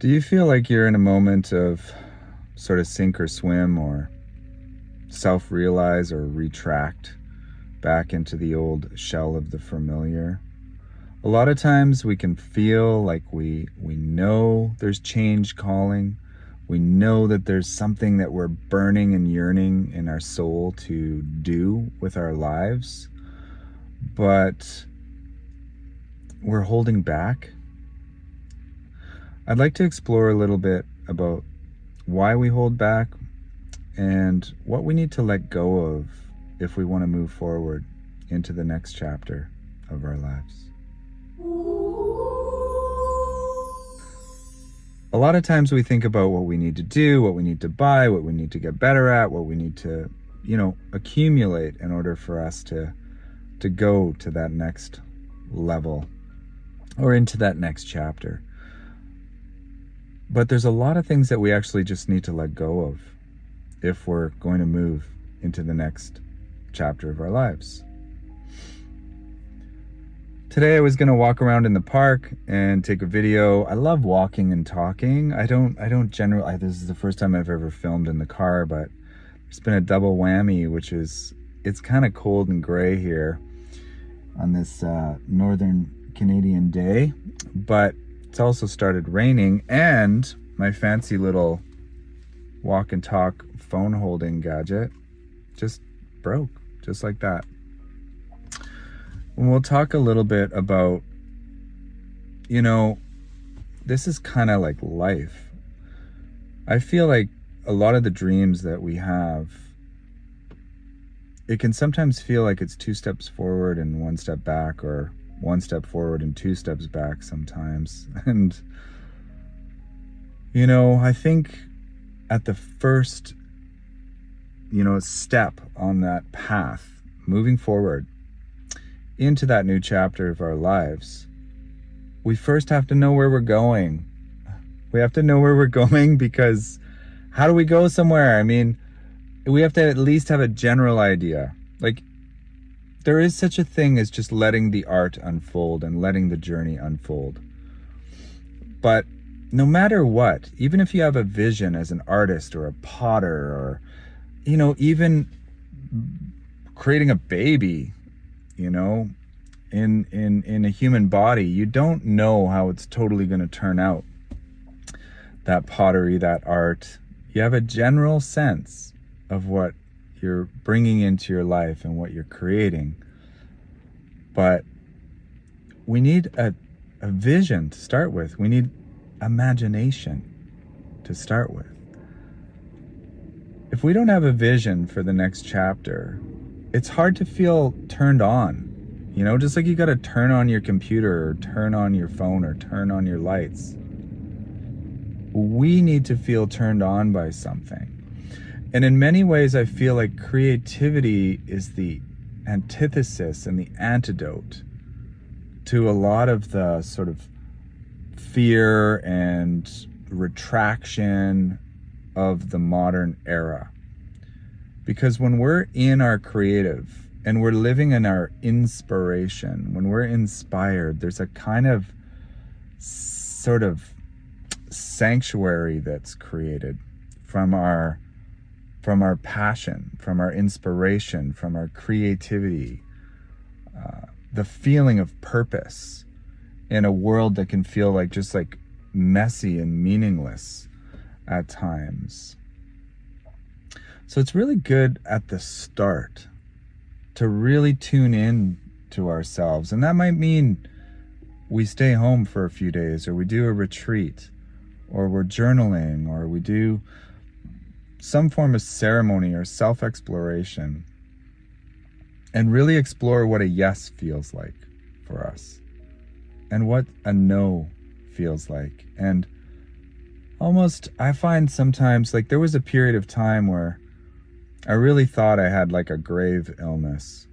Do you feel like you're in a moment of sort of sink or swim, or self-realize or retract back into the old shell of the familiar? A lot of times we can feel like we know there's change calling. We know that there's something that we're burning and yearning in our soul to do with our lives, but we're holding back. I'd like to explore a little bit about why we hold back and what we need to let go of if we want to move forward into the next chapter of our lives. A lot of times we think about what we need to do, what we need to buy, what we need to get better at, what we need to, accumulate in order for us to go to that next level or into that next chapter. But there's a lot of things that we actually just need to let go of if we're going to move into the next chapter of our lives. Today I was going to walk around in the park and take a video. I love walking and talking. I don't generally, this is the first time I've ever filmed in the car, but it's been a double whammy, which is, it's kind of cold and gray here on this northern Canadian day, but it's also started raining, and my fancy little walk and talk phone holding gadget just broke, just like that. And we'll talk a little bit about, this is kind of like life. I feel like a lot of the dreams that we have, it can sometimes feel like it's 2 steps forward and 1 step back, or 1 step forward and 2 steps back sometimes. And, I think at the first, step on that path, moving forward into that new chapter of our lives, we first have to know where we're going. We have to know where we're going, because how do we go somewhere? I mean, we have to at least have a general idea. Like, there is such a thing as just letting the art unfold and letting the journey unfold. But no matter what, even if you have a vision as an artist or a potter, or, even creating a baby, in a human body, you don't know how it's totally going to turn out. That pottery, that art, you have a general sense of what you're bringing into your life and what you're creating. But we need a vision to start with. We need imagination to start with. If we don't have a vision for the next chapter, it's hard to feel turned on. Just like you got to turn on your computer or turn on your phone or turn on your lights. We need to feel turned on by something. And in many ways, I feel like creativity is the antithesis and the antidote to a lot of the sort of fear and retraction of the modern era. Because when we're in our creative and we're living in our inspiration, when we're inspired, there's a kind of sort of sanctuary that's created from our passion, from our inspiration, from our creativity, the feeling of purpose in a world that can feel like just like messy and meaningless at times. So it's really good at the start to really tune in to ourselves. And that might mean we stay home for a few days, or we do a retreat, or we're journaling, or we do some form of ceremony or self-exploration, and really explore what a yes feels like for us and what a no feels like. And almost, I find sometimes, like, there was a period of time where I really thought I had like a grave illness.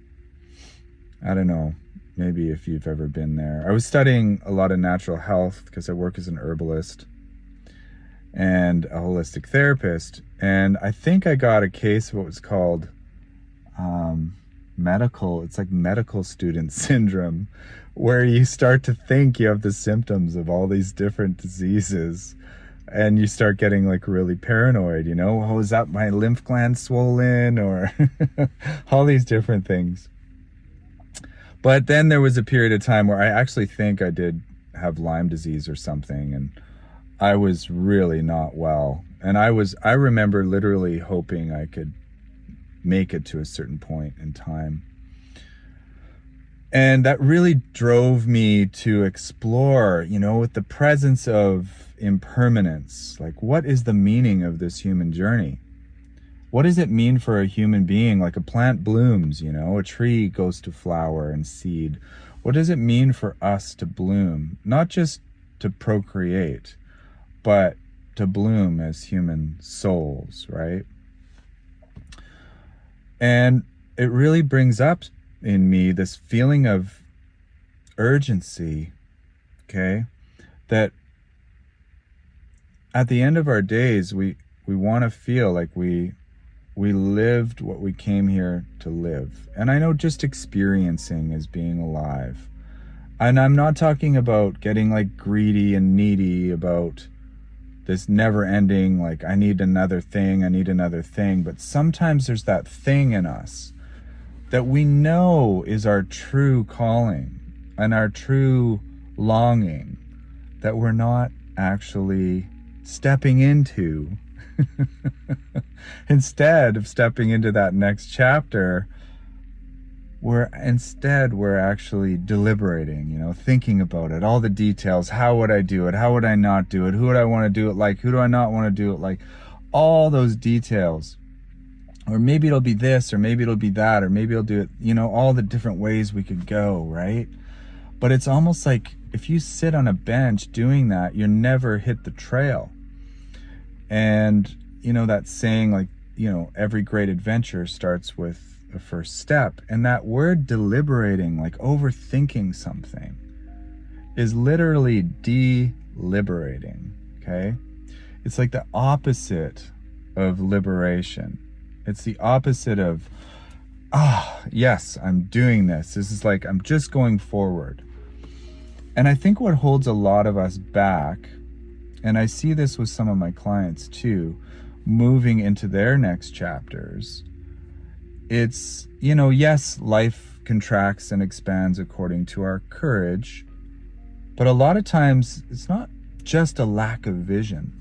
I don't know, maybe if you've ever been there. I was studying a lot of natural health because I work as an herbalist and a holistic therapist. And I think I got a case of what was called it's like medical student syndrome, where you start to think you have the symptoms of all these different diseases, and you start getting like really paranoid, oh, is that my lymph gland swollen, or all these different things. But then there was a period of time where I actually think I did have Lyme disease or something, and I was really not well. And I remember literally hoping I could make it to a certain point in time. And that really drove me to explore, with the presence of impermanence, like, what is the meaning of this human journey? What does it mean for a human being? Like, a plant blooms, a tree goes to flower and seed. What does it mean for us to bloom? Not just to procreate, but to bloom as human souls, right? And it really brings up in me this feeling of urgency, okay? That at the end of our days, we want to feel like we lived what we came here to live. And I know just experiencing is being alive. And I'm not talking about getting like greedy and needy about this never ending, like, I need another thing, but sometimes there's that thing in us that we know is our true calling and our true longing that we're not actually stepping into. Instead of stepping into that next chapter, we're actually deliberating, thinking about it, all the details. How would I do it? How would I not do it? Who would I want to do it like? Who do I not want to do it like? All those details. Or maybe it'll be this, or maybe it'll be that, or maybe I'll do it, all the different ways we could go, right? But it's almost like if you sit on a bench doing that, you never hit the trail. And, that saying, like, every great adventure starts with a first step. And that word deliberating, like overthinking something, is literally deliberating, okay? It's like the opposite of liberation. It's the opposite of, yes, I'm doing this. This is like, I'm just going forward. And I think what holds a lot of us back, and I see this with some of my clients too, moving into their next chapters, it's, yes, life contracts and expands according to our courage, but a lot of times it's not just a lack of vision.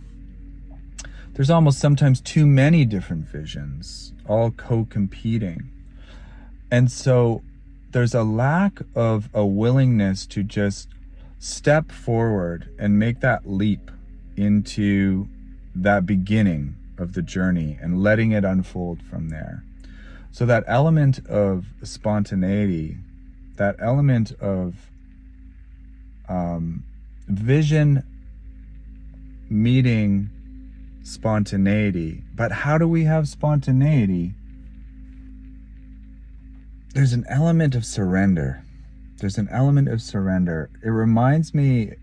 There's almost sometimes too many different visions, all co-competing. And so there's a lack of a willingness to just step forward and make that leap into that beginning of the journey and letting it unfold from there. So that element of spontaneity, that element of vision meeting spontaneity. But how do we have spontaneity? There's an element of surrender. It reminds me,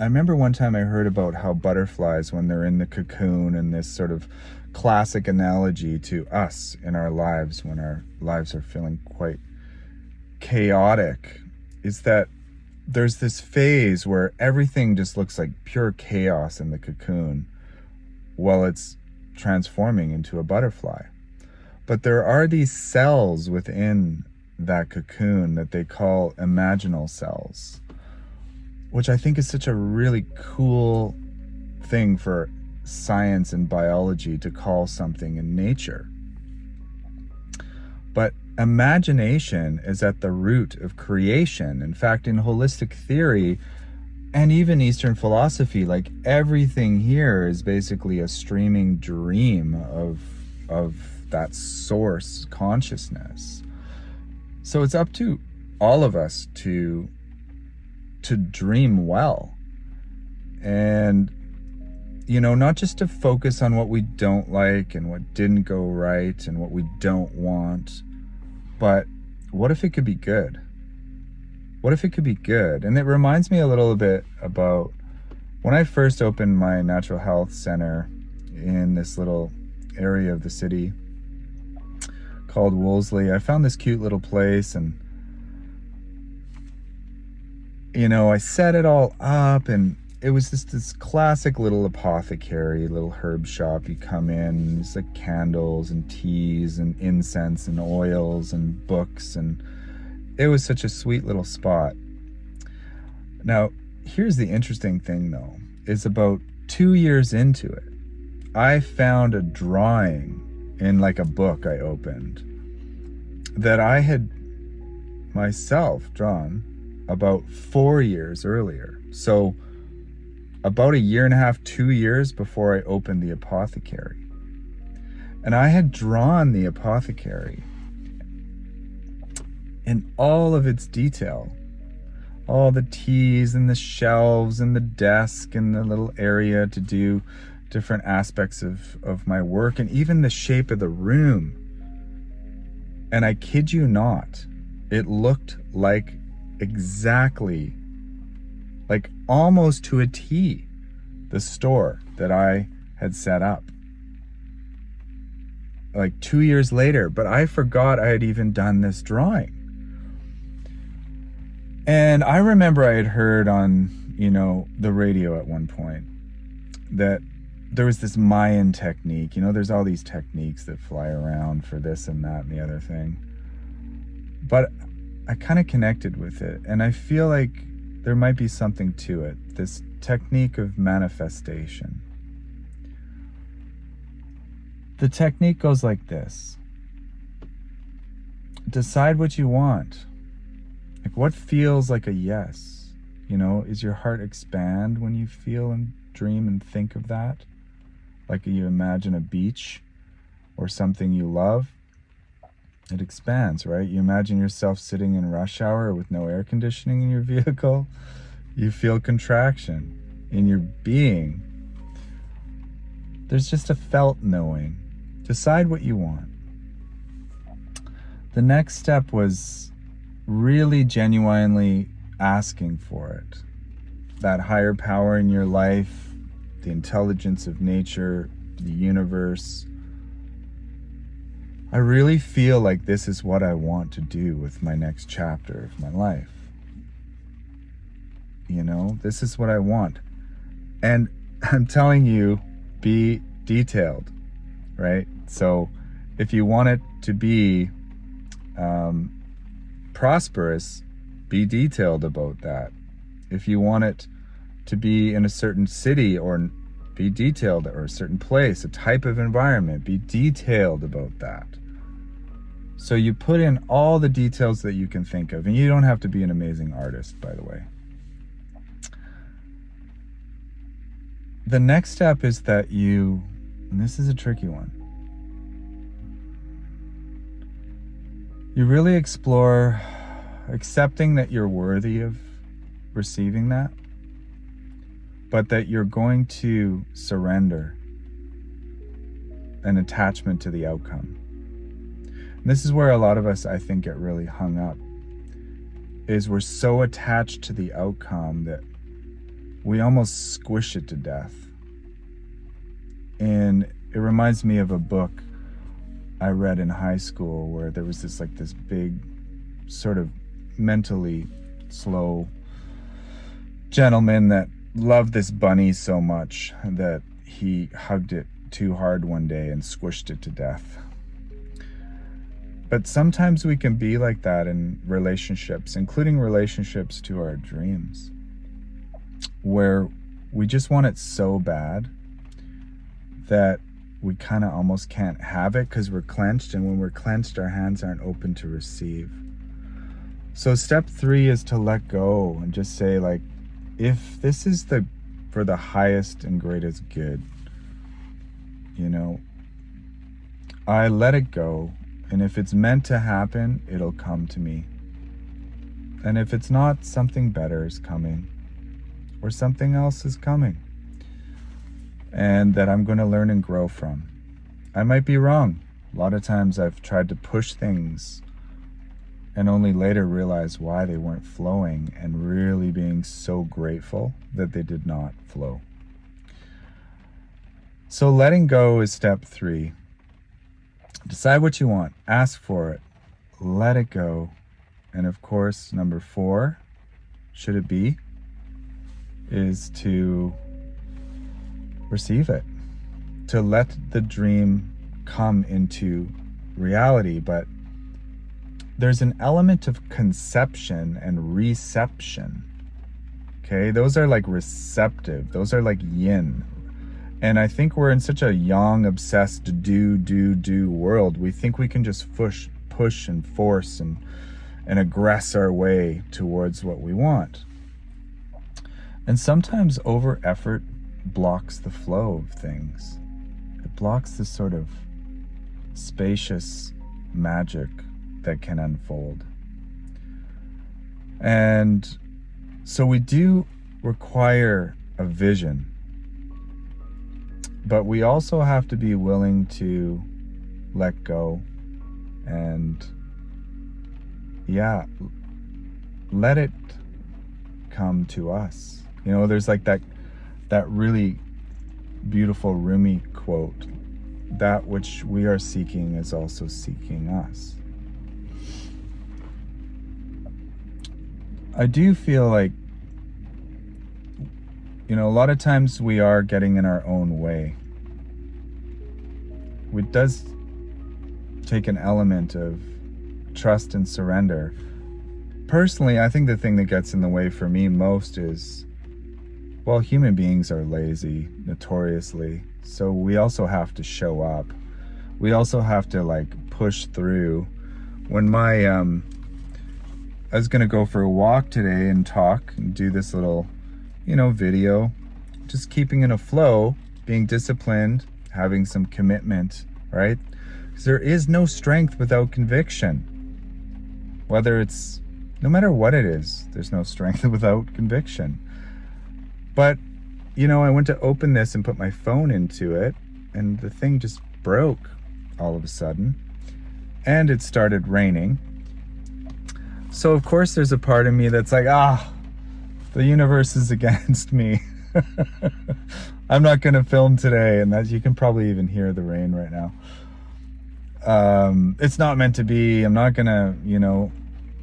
I remember one time I heard about how butterflies, when they're in the cocoon, and this sort of classic analogy to us in our lives when our lives are feeling quite chaotic, is that there's this phase where everything just looks like pure chaos in the cocoon while it's transforming into a butterfly. But there are these cells within that cocoon that they call imaginal cells, which I think is such a really cool thing for science and biology to call something in nature. But imagination is at the root of creation. In fact, in holistic theory and even Eastern philosophy, like, everything here is basically a streaming dream of that source consciousness. So it's up to all of us to dream well, and not just to focus on what we don't like and what didn't go right and what we don't want, but what if it could be good? What if it could be good? And it reminds me a little bit about when I first opened my natural health center in this little area of the city called Wolseley. I found this cute little place, and I set it all up, and it was just this classic little apothecary, little herb shop. You come in, there's like candles and teas and incense and oils and books, and it was such a sweet little spot. Now, here's the interesting thing though, is about 2 years into it, I found a drawing in like a book I opened that I had myself drawn about 4 years earlier. So about 1.5 years, 2 years before I opened the apothecary. And I had drawn the apothecary in all of its detail. All the teas and the shelves and the desk and the little area to do different aspects of my work, and even the shape of the room. And I kid you not, it looked like exactly, like almost to a T, the store that I had set up like 2 years later. But I forgot I had even done this drawing. And I remember I had heard on, the radio at one point that there was this Mayan technique. There's all these techniques that fly around for this and that and the other thing. But I kind of connected with it, and I feel like there might be something to it. This technique of manifestation. The technique goes like this. Decide what you want. Like, what feels like a yes? Is your heart expand when you feel and dream and think of that? Like you imagine a beach or something you love, it expands, right? You imagine yourself sitting in rush hour with no air conditioning in your vehicle, you feel contraction in your being. There's just a felt knowing. Decide what you want. The next step was really genuinely asking for it. That higher power in your life, the intelligence of nature, the universe. I really feel like this is what I want to do with my next chapter of my life. This is what I want. And I'm telling you, be detailed, right? So if you want it to be prosperous, be detailed about that. If you want it to be in a certain city, or be detailed, or a certain place, a type of environment, be detailed about that. So you put in all the details that you can think of, and you don't have to be an amazing artist, by the way. The next step is that and this is a tricky one, you really explore accepting that you're worthy of receiving that, but that you're going to surrender an attachment to the outcome. And this is where a lot of us, I think, get really hung up, is we're so attached to the outcome that we almost squish it to death. And it reminds me of a book I read in high school where there was this big, sort of mentally slow gentleman that loved this bunny so much that he hugged it too hard one day and squished it to death. But sometimes we can be like that in relationships, including relationships to our dreams, where we just want it so bad that we kind of almost can't have it because we're clenched, and when we're clenched, our hands aren't open to receive. So step 3 is to let go and just say, if this is for the highest and greatest good, I let it go, and if it's meant to happen, it'll come to me. And if it's not, something better is coming, or something else is coming, and that I'm going to learn and grow from. I might be wrong. A lot of times I've tried to push things and only later realize why they weren't flowing, and really being so grateful that they did not flow. So letting go is step 3. Decide what you want, ask for it, let it go. And of course, number 4, should it be, is to receive it, to let the dream come into reality. But there's an element of conception and reception. Okay, those are like receptive, those are like yin. And I think we're in such a yang obsessed do world. We think we can just push and force and aggress our way towards what we want. And sometimes over effort blocks the flow of things. It blocks this sort of spacious magic that can unfold. And so we do require a vision, but we also have to be willing to let go and let it come to us. You know, there's like that really beautiful Rumi quote, that which we are seeking is also seeking us. I do feel like, you know, a lot of times we are getting in our own way. It does take an element of trust and surrender. Personally, I think the thing that gets in the way for me most is, well, human beings are lazy, notoriously. So we also have to show up. We also have to like push through. When I was gonna go for a walk today and talk and do this little, video, just keeping in a flow, being disciplined, having some commitment, right? Because there is no strength without conviction. Whether it's, no matter what it is, there's no strength without conviction. But, I went to open this and put my phone into it, and the thing just broke all of a sudden, and it started raining. So of course there's a part of me that's like, the universe is against me. I'm not going to film today, and that you can probably even hear the rain right now. It's not meant to be. I'm not going to,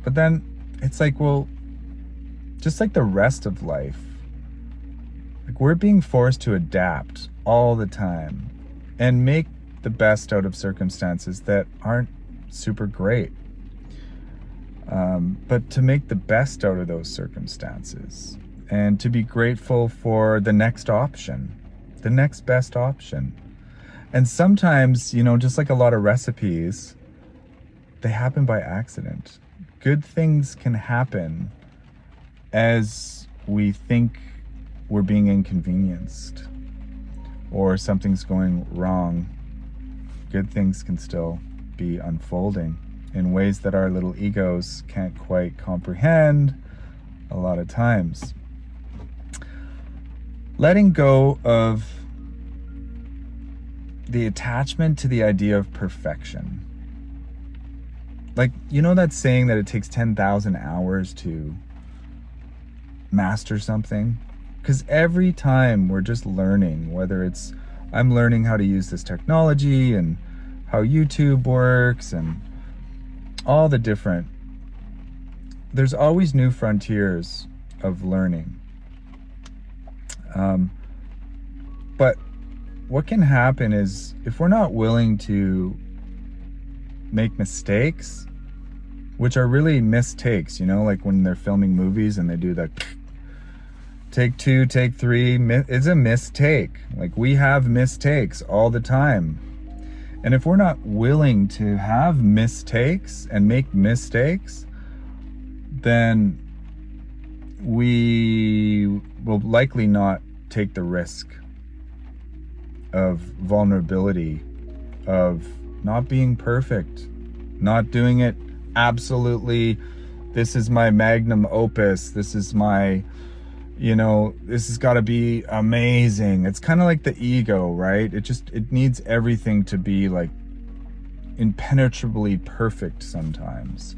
but then it's like, well, just like the rest of life, like we're being forced to adapt all the time and make the best out of circumstances that aren't super great. But to make the best out of those circumstances and to be grateful for the next option, the next best option. And sometimes, just like a lot of recipes, they happen by accident. Good things can happen as we think we're being inconvenienced or something's going wrong. Good things can still be unfolding in ways that our little egos can't quite comprehend a lot of times. Letting go of the attachment to the idea of perfection. Like, that saying that it takes 10,000 hours to master something? Because every time we're just learning, whether it's I'm learning how to use this technology and how YouTube works and all the different, there's always new frontiers of learning. But what can happen is if we're not willing to make mistakes, which are really mistakes, like when they're filming movies and they do that take 2, take 3, it's a mistake. Like we have mistakes all the time. And if we're not willing to have mistakes and make mistakes, then we will likely not take the risk of vulnerability, of not being perfect, not doing it absolutely, this is my magnum opus, this is my, this has got to be amazing. It's kind of like the ego, right? It needs everything to be like impenetrably perfect sometimes.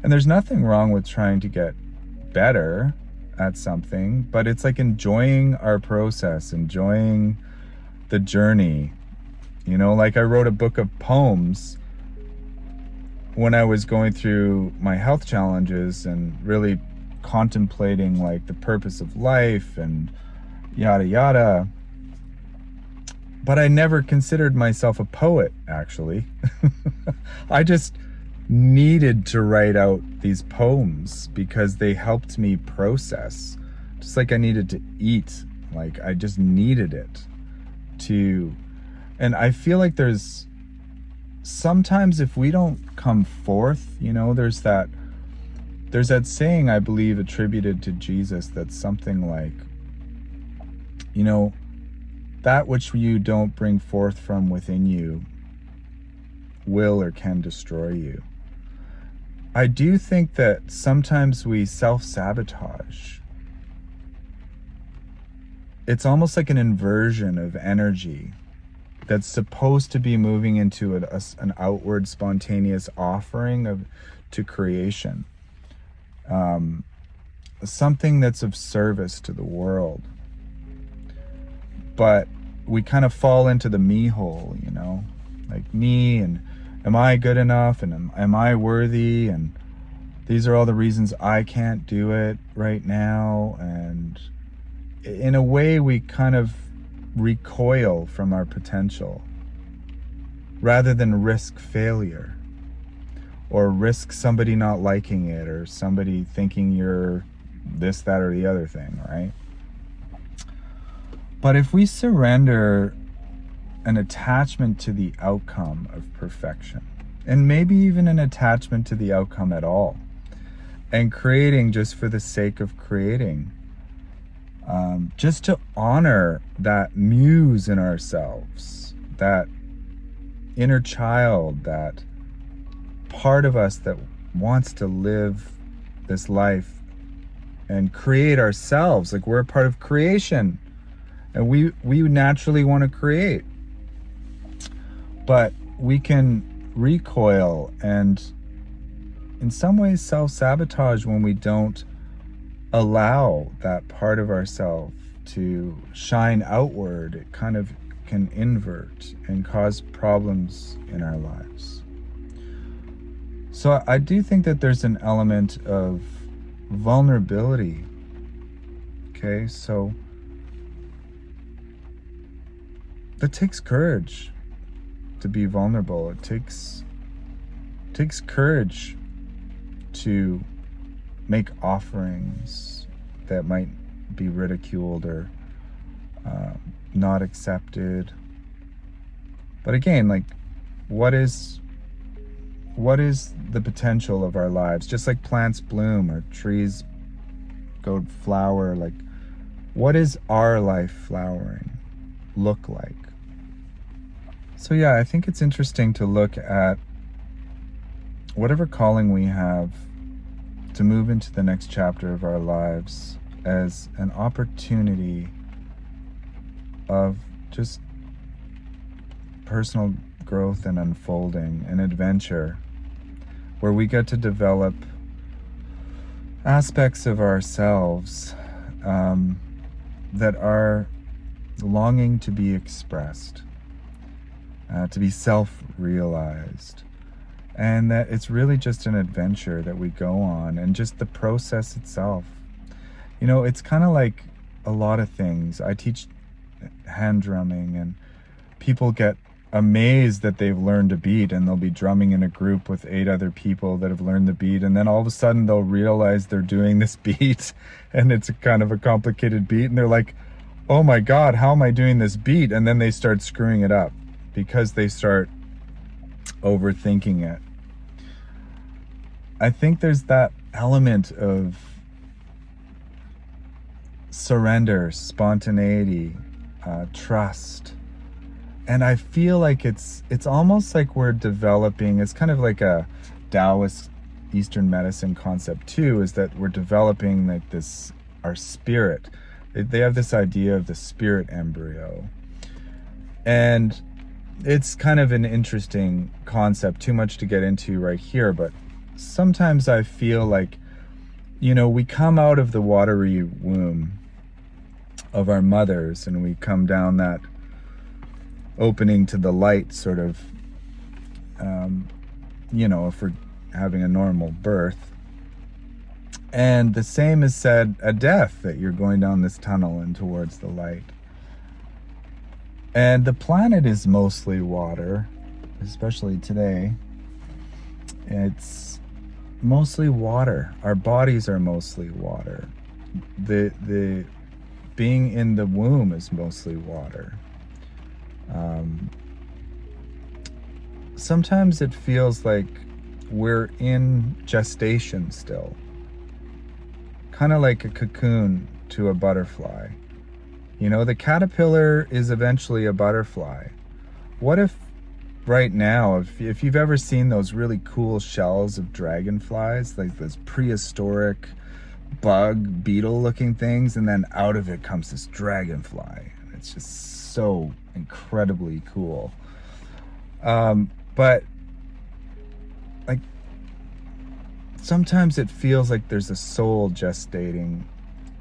And there's nothing wrong with trying to get better at something, but it's like enjoying our process, enjoying the journey, Like I wrote a book of poems when I was going through my health challenges and really contemplating like the purpose of life and yada yada. But I never considered myself a poet, actually. I just needed to write out these poems because they helped me process. Just like I needed to eat. Like I just needed it to. And I feel like there's sometimes if we don't come forth, there's that saying, I believe, attributed to Jesus that's something like, that which you don't bring forth from within you will or can destroy you. I do think that sometimes we self-sabotage. It's almost like an inversion of energy that's supposed to be moving into an outward spontaneous offering to creation. Something that's of service to the world. But we kind of fall into the me hole, like me, and am I good enough, and am I worthy, and these are all the reasons I can't do it right now. And in a way we kind of recoil from our potential rather than risk failure or risk somebody not liking it or somebody thinking you're this, that, or the other thing, right? But if we surrender an attachment to the outcome of perfection, and maybe even an attachment to the outcome at all, and creating just for the sake of creating, just to honor that muse in ourselves, that inner child, that part of us that wants to live this life and create ourselves. Like we're a part of creation. And we naturally want to create. But we can recoil and in some ways self-sabotage when we don't allow that part of ourselves to shine outward. It kind of can invert and cause problems in our lives. So I do think that there's an element of vulnerability. Okay, so it takes courage to be vulnerable. It takes courage to make offerings that might be ridiculed or not accepted. But again, like, what is the potential of our lives? Just like plants bloom or trees go flower, like, what is our life flowering look like? So yeah, I think it's interesting to look at whatever calling we have to move into the next chapter of our lives as an opportunity of just personal growth and unfolding, an adventure where we get to develop aspects of ourselves that are longing to be expressed, to be self-realized, and that it's really just an adventure that we go on, and just the process itself. It's kind of like a lot of things. I teach hand drumming, and people get amazed that they've learned a beat, and they'll be drumming in a group with 8 other people that have learned the beat, and then all of a sudden they'll realize they're doing this beat and it's a kind of a complicated beat, and they're like, oh my god, how am I doing this beat? And then they start screwing it up because they start overthinking it. I think there's that element of surrender, spontaneity, trust. And I feel like it's almost like we're developing, it's kind of like a Taoist Eastern medicine concept too, is that we're developing like this, our spirit. They have this idea of the spirit embryo. And it's kind of an interesting concept, too much to get into right here, but sometimes I feel like, we come out of the watery womb of our mothers, and we come down that opening to the light, sort of, if we're having a normal birth. And the same is said at death, that you're going down this tunnel and towards the light. And the planet is mostly water, especially today. It's mostly water. Our bodies are mostly water. The being in the womb is mostly water. Sometimes it feels like we're in gestation still. Kind of like a cocoon to a butterfly. The caterpillar is eventually a butterfly. What if right now, if you've ever seen those really cool shells of dragonflies, like those prehistoric bug, beetle looking things, and then out of it comes this dragonfly. It's just so incredibly cool. But like, sometimes it feels like there's a soul gestating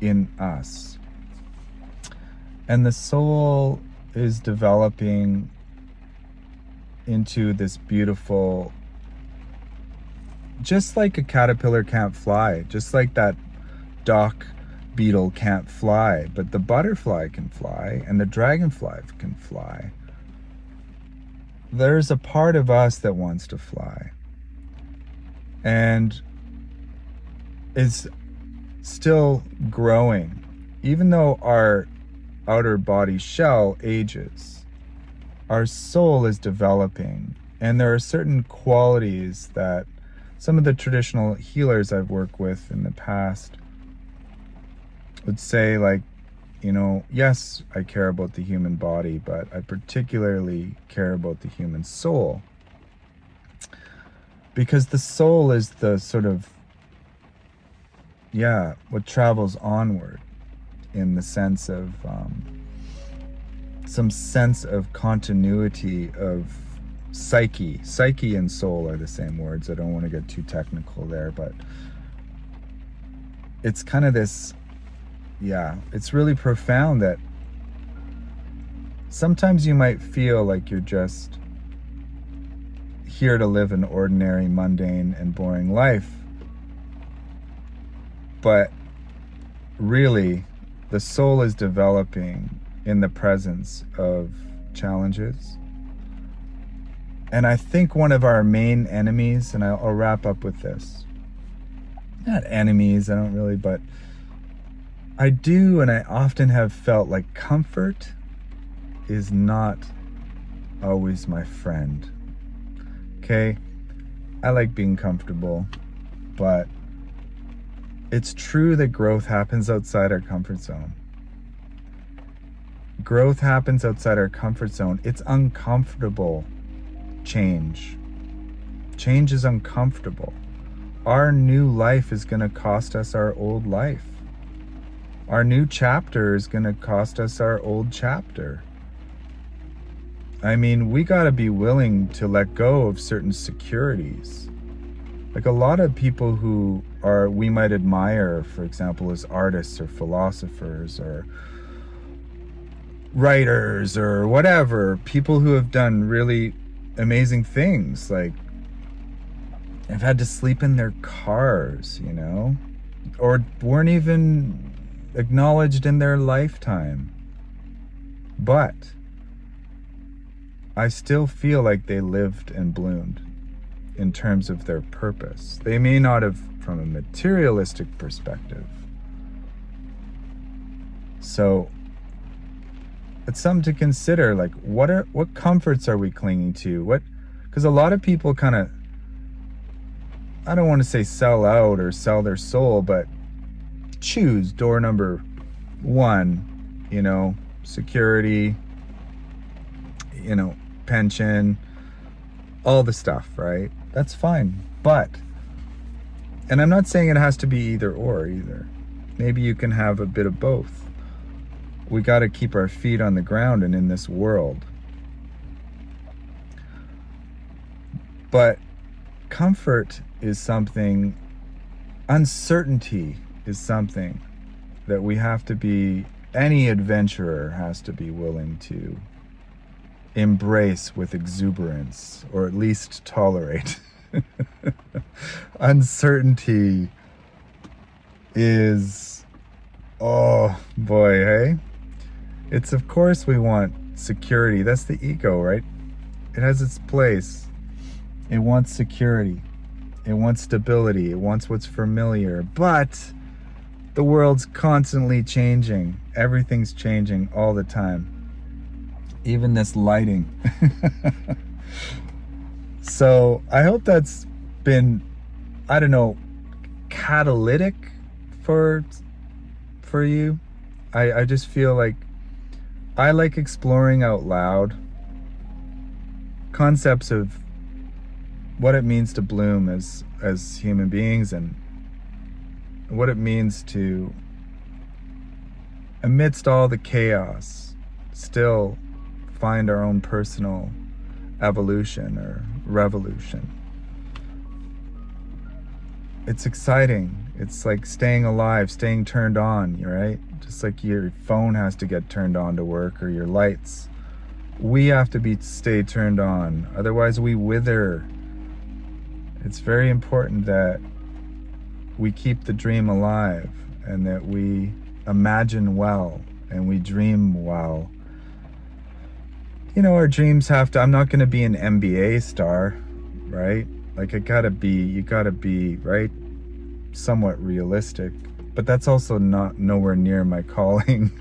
in us. And the soul is developing into this beautiful, just like a caterpillar can't fly, just like that dock beetle can't fly, but the butterfly can fly and the dragonfly can fly. There's a part of us that wants to fly and is still growing, even though our outer body shell ages. Our soul is developing, and there are certain qualities that some of the traditional healers I've worked with in the past would say, like, yes, I care about the human body, but I particularly care about the human soul. Because the soul is the sort of, what travels onward, in the sense of some sense of continuity of psyche. Psyche and soul are the same words. I don't want to get too technical there, but it's kind of this, it's really profound that sometimes you might feel like you're just here to live an ordinary, mundane, and boring life. But really, the soul is developing in the presence of challenges. And I think one of our main enemies, and I'll wrap up with this. Not enemies, I don't really, but I do, and I often have felt like comfort is not always my friend. Okay? I like being comfortable, but it's true that growth happens outside our comfort zone. Growth happens outside our comfort zone. It's uncomfortable change. Change is uncomfortable. Our new life is going to cost us our old life. Our new chapter is going to cost us our old chapter. I mean, we got to be willing to let go of certain securities. Like, a lot of people who we might admire, for example, as artists or philosophers or writers or whatever, people who have done really amazing things, like have had to sleep in their cars, or weren't even acknowledged in their lifetime. But I still feel like they lived and bloomed in terms of their purpose. They may not have from a materialistic perspective. So it's something to consider, like what comforts are we clinging to? Because a lot of people kind of, I don't want to say sell out or sell their soul, but choose door number one, security, pension, all the stuff, right? That's fine. But, and I'm not saying it has to be either or either. Maybe you can have a bit of both. We got to keep our feet on the ground and in this world. But comfort is something, uncertainty is something that we have to be, any adventurer has to be willing to embrace with exuberance, or at least tolerate. Uncertainty is, oh boy, hey? It's, of course, we want security. That's the ego, right? It has its place. It wants security. It wants stability. It wants what's familiar. But the world's constantly changing. Everything's changing all the time. Even this lighting. So I hope that's been, I don't know, catalytic for you. I just feel like I like exploring out loud concepts of what it means to bloom as human beings, and what it means to, amidst all the chaos, still find our own personal evolution or revolution. It's exciting. It's like staying alive, staying turned on, right? Just like your phone has to get turned on to work, or your lights. We have to stay turned on, otherwise we wither. It's very important that we keep the dream alive, and that we imagine well and we dream well. You know, our dreams have to, I'm not going to be an NBA star, right? Like you gotta be, right, somewhat realistic. But that's also nowhere near my calling.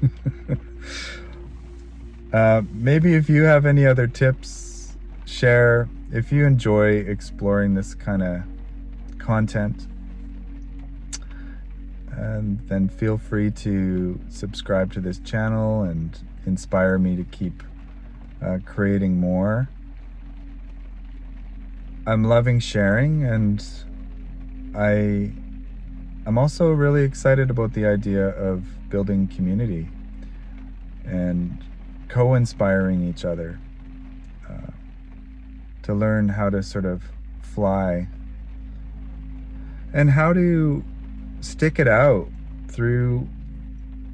Maybe if you have any other tips, share. If you enjoy exploring this kind of content, and then feel free to subscribe to this channel and inspire me to keep creating more. I'm loving sharing, and I'm also really excited about the idea of building community and co-inspiring each other to learn how to sort of fly and how to stick it out through,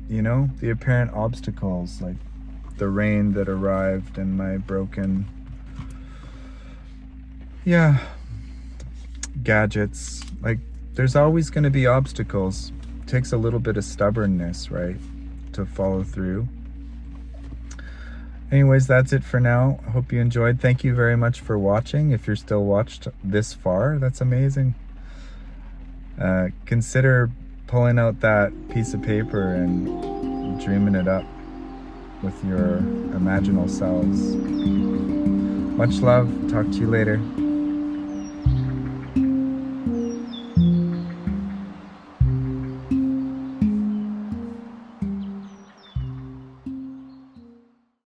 you know, the apparent obstacles, like the rain that arrived and my broken, gadgets. Like, there's always going to be obstacles. It takes a little bit of stubbornness, right, to follow through. Anyways, that's it for now. I hope you enjoyed. Thank you very much for watching. If you're still watched this far, that's amazing. Consider pulling out that piece of paper and dreaming it up with your imaginal selves. Much love. Talk to you later.